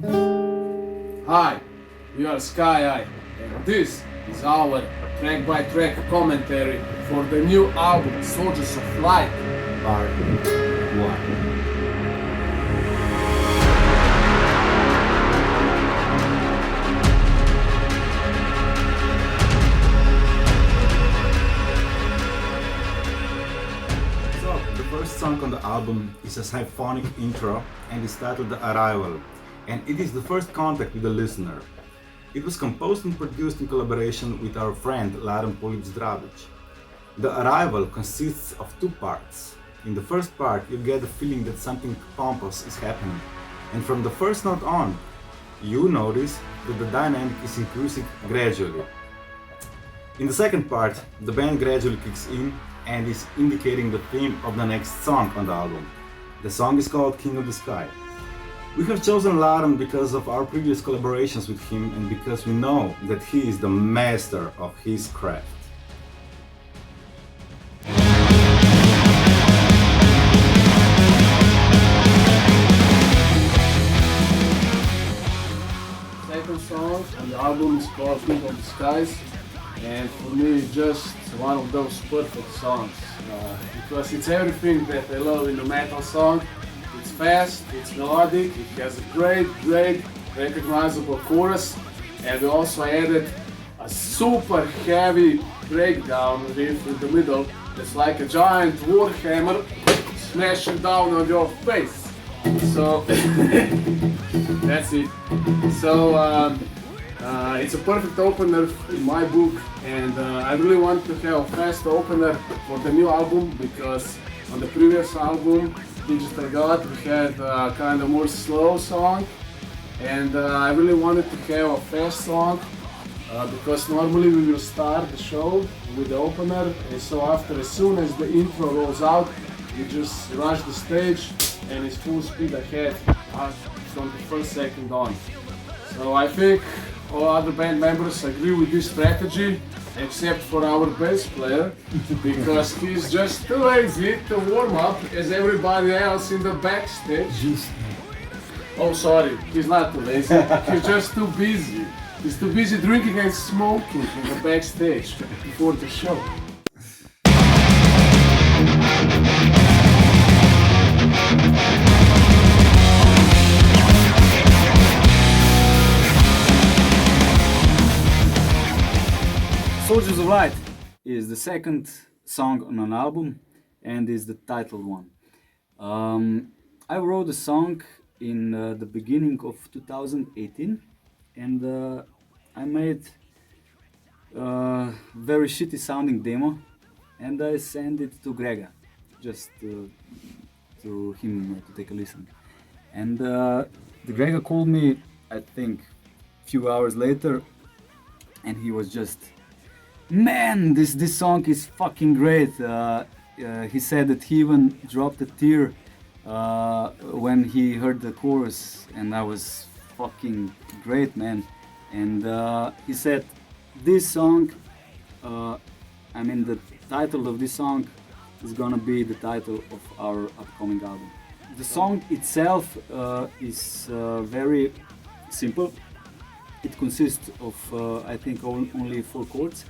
Hi, we are SkyEye, and this is our track-by-track commentary for the new album Soldiers of Light, Part 1. The first song on the album is a symphonic intro and is titled The Arrival, and it is the first contact with the listener. It was composed and produced in collaboration with our friend Laren Polic-Zdravic. The Arrival consists of two parts. In the first part you get the feeling that something pompous is happening, and from the first note on you notice that the dynamic is increasing gradually. In the second part, the band gradually kicks in and is indicating the theme of the next song on the album. The song is called King of the Sky. We have chosen Laren because of our previous collaborations with him and because we know that he is the master of his craft. Second song on the album is called King of the Skies, and for me it's just one of those perfect songs because it's everything that I love in a metal song. It's fast, it's melodic, it has a great recognizable chorus, and we also added a super heavy breakdown riff in the middle that's like a giant warhammer smashing down on your face. So that's it. So it's a perfect opener in my book, and I really want to have a fast opener for the new album because on the previous album, Digital God, we had a kind of more slow song, and I really wanted to have a fast song because normally we will start the show with the opener, and so after, as soon as the intro rolls out, we just rush the stage and it's full speed ahead from the first second on. So I think all other band members agree with this strategy, except for our bass player, because he's just too lazy to warm up as everybody else in the backstage. Oh, sorry, he's not too lazy, he's just too busy. He's too busy drinking and smoking in the backstage before the show. Soldiers of Light is the second song on an album and is the title one. I wrote the song in the beginning of 2018, and I made a very shitty sounding demo and I sent it to Grega just to him to take a listen. And the Grega called me, I think, a few hours later, and he was just, "Man, this song is fucking great." He said that he even dropped a tear when he heard the chorus, and I was fucking great, man. And he said, "This song, the title of this song is gonna be the title of our upcoming album." The song itself is very simple. It consists of, I think, only 4 chords.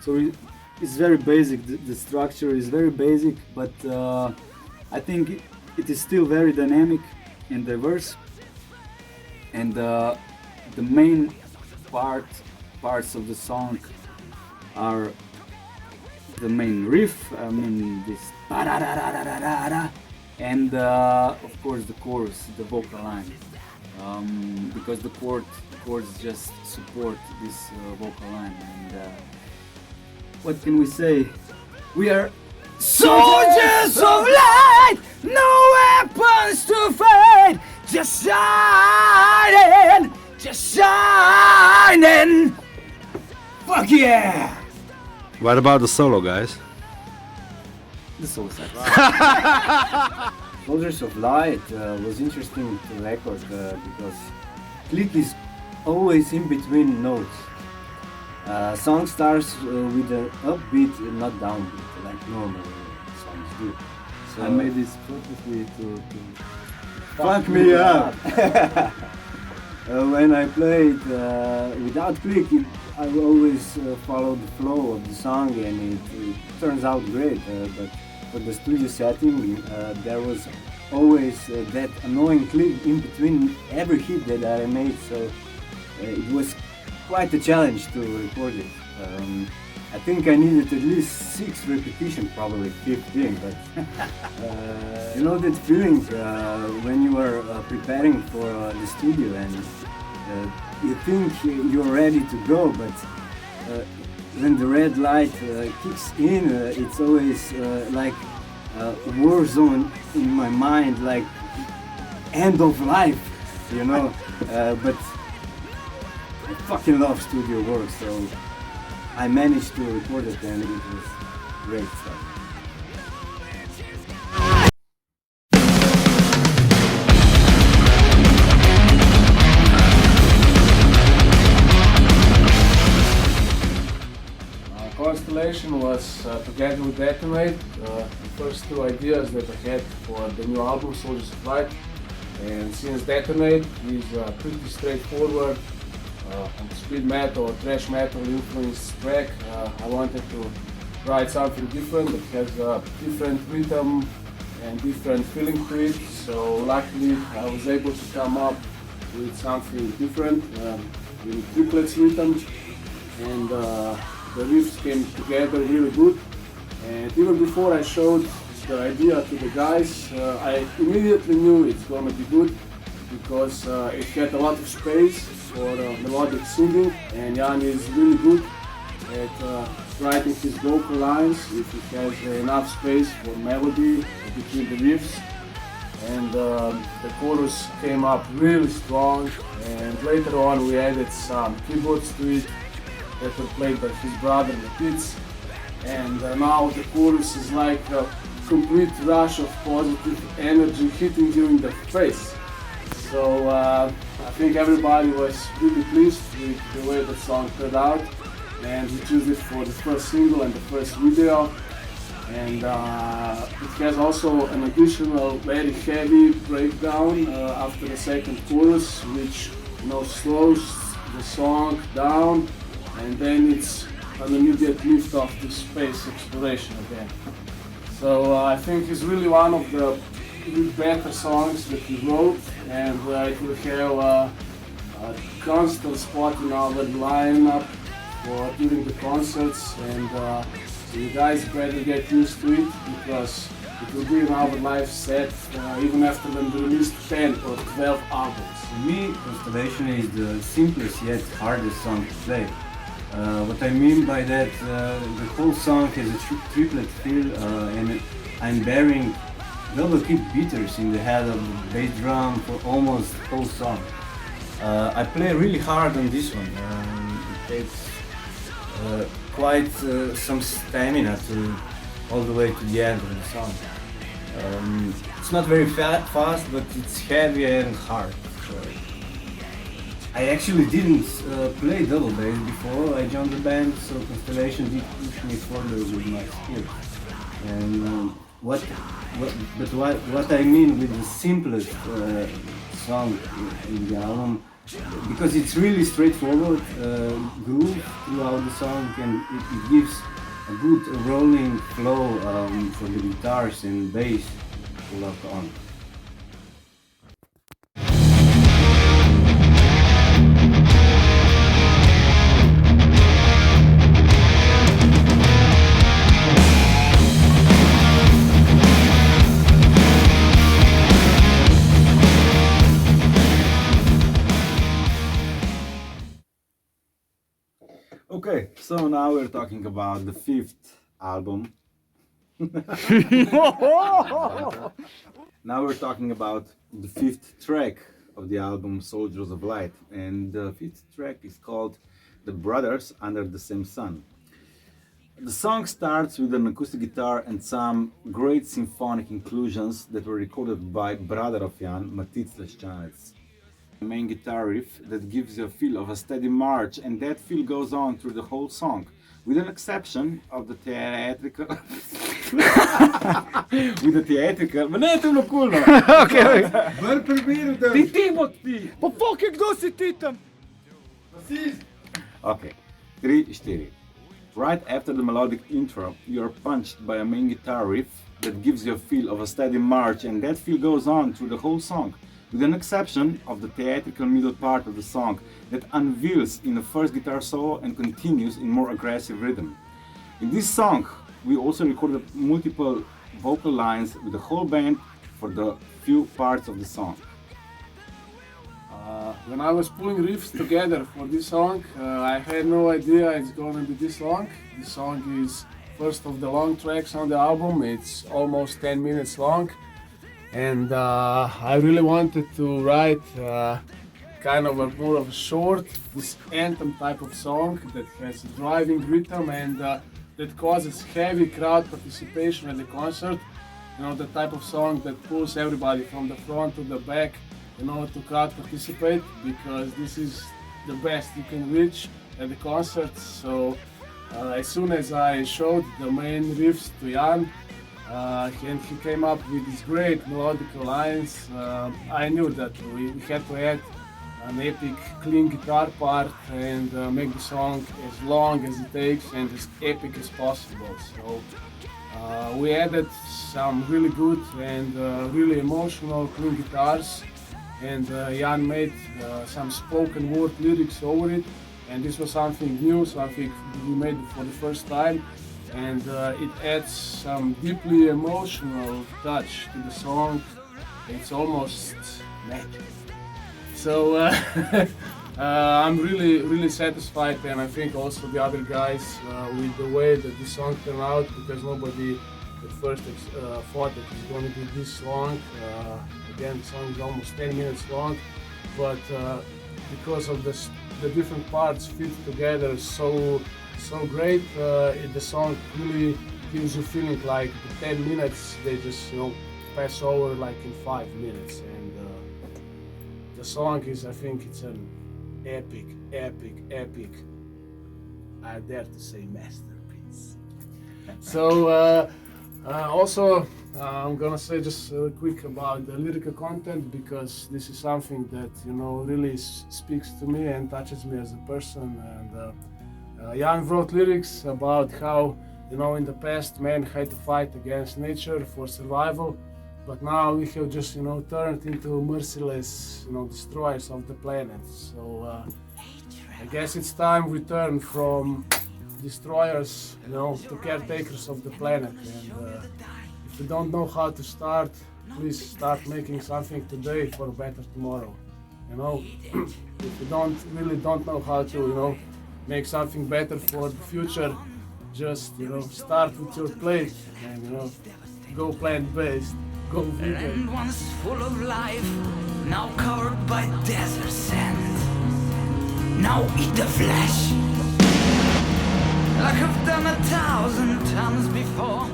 So it's very basic, the structure is very basic, but I think it is still very dynamic and diverse. And the main parts of the song are the main riff, this and of course the chorus, the vocal line, because the chords just support this vocal line. And what can we say? We are soldiers of light, no weapons to fight, just shining, just shining. Fuck yeah! What about the solo, guys? The solo sax. Soldiers of Light was interesting to record because click is always in between notes. Song starts with an upbeat, not downbeat, like normal songs do. So I made this purposely to fuck me up. When I play it without click, I always follow the flow of the song and it turns out great. But for the studio setting, there was always that annoying click in between every hit that I made, so it was quite a challenge to record it. I think I needed at least 6 repetitions, probably 15, but you know that feeling when you are preparing for the studio and you think you're ready to go, but when the red light kicks in, it's always like a war zone in my mind, like end of life, you know. But I fucking love studio work, so I managed to record it and it was great stuff. Constellation was together with Detonate, the first 2 ideas that I had for the new album, Soldiers of Light. And since Detonate is pretty straightforward, on speed metal or thrash metal influenced track, I wanted to write something different that has a different rhythm and different feeling to it. So luckily I was able to come up with something different in triplets rhythm, and the riffs came together really good. And even before I showed the idea to the guys, I immediately knew it's gonna be good because it had a lot of space for melodic singing, and Jan is really good at writing his vocal lines if he has enough space for melody between the riffs. And the chorus came up really strong, and later on we added some keyboards to it that were played by his brother Matitz, and now the chorus is like a complete rush of positive energy hitting you in the face. So I think everybody was really pleased with the way the song turned out, and we chose it for the first single and the first video. And it has also an additional very heavy breakdown after the second chorus, which slows the song down, and then it's an immediate lift off to space exploration again. So I think it's really one of the better songs that we wrote, and it will have a constant spot in our lineup for during the concerts, and so you guys better get used to it because it will be in our live set even after when we release 10 or 12 albums. For me, Constellation is the simplest yet hardest song to play. What I mean by that, the whole song has a triplet feel, and I'm bearing double kick beaters in the head of the bass drum for almost the whole song. I play really hard on this one. It takes quite some stamina to all the way to the end of the song. It's not very fast, but it's heavy and hard. I actually didn't play double bass before I joined the band, so Constellation did push me further with my skills. And what I mean with the simplest song in the album, because it's really straightforward groove throughout the song, and it gives a good rolling flow for the guitars and bass to lock on. Okay, so now we're talking about the 5th album. Now we're talking about the 5th track of the album Soldiers of Light, and the 5th track is called The Brothers Under the Same Sun. The song starts with an acoustic guitar and some great symphonic inclusions that were recorded by brother of Jan, Matitz Leszczanec. The main guitar riff that gives you a feel of a steady march, and that feel goes on through the whole song, with an exception of the theatrical with a theatrical. Ma ne, to je bilo kulno. Okay. Bar primeru, da... Ti bo ti. Pa fucking kdo si ti tam? Okay, 3, 4. Right after the melodic intro, you are punched by a main guitar riff that gives you a feel of a steady march, and that feel goes on through the whole song, with an exception of the theatrical middle part of the song that unveils in the first guitar solo and continues in more aggressive rhythm. In this song, we also recorded multiple vocal lines with the whole band for the few parts of the song. When I was pulling riffs together for this song, I had no idea it's gonna be this long. This song is first of the long tracks on the album. It's almost 10 minutes long, and I really wanted to write kind of a more of a short, this anthem type of song that has a driving rhythm and that causes heavy crowd participation at the concert. You know, the type of song that pulls everybody from the front to the back, you know, to crowd participate, because this is the best you can reach at the concert. So as soon as I showed the main riffs to Jan, and he came up with these great melodical lines, I knew that we had to add an epic clean guitar part and make the song as long as it takes and as epic as possible. So we added some really good and really emotional clean guitars, and Jan made some spoken word lyrics over it, and this was something new, something we made for the first time, and it adds some deeply emotional touch to the song. It's almost magic. So I'm really satisfied, and I think also the other guys with the way that this song turned out, because nobody at first thought that it's going to be this long. Again, the song is almost 10 minutes long, but because of the different parts fit together so great, the song really gives you feeling like the 10 minutes they just, you know, pass over like in 5 minutes. And the song is, I think it's an epic, I dare to say masterpiece. So also I'm gonna say just quick about the lyrical content, because this is something that, you know, really speaks to me and touches me as a person. And Jan wrote lyrics about how, you know, in the past man had to fight against nature for survival, but now we have just, you know, turned into merciless, you know, destroyers of the planet. So I guess it's time we turn from destroyers, you know, to caretakers of the planet. And if you don't know how to start, please start making something today for a better tomorrow. You know, if you don't know how to, you know, make something better for the future, just, you know, start with your plate and, you know, go plant-based, go vegan. Once full of life, now covered by desert sand. Now eat the flesh, like I've done 1,000 times before.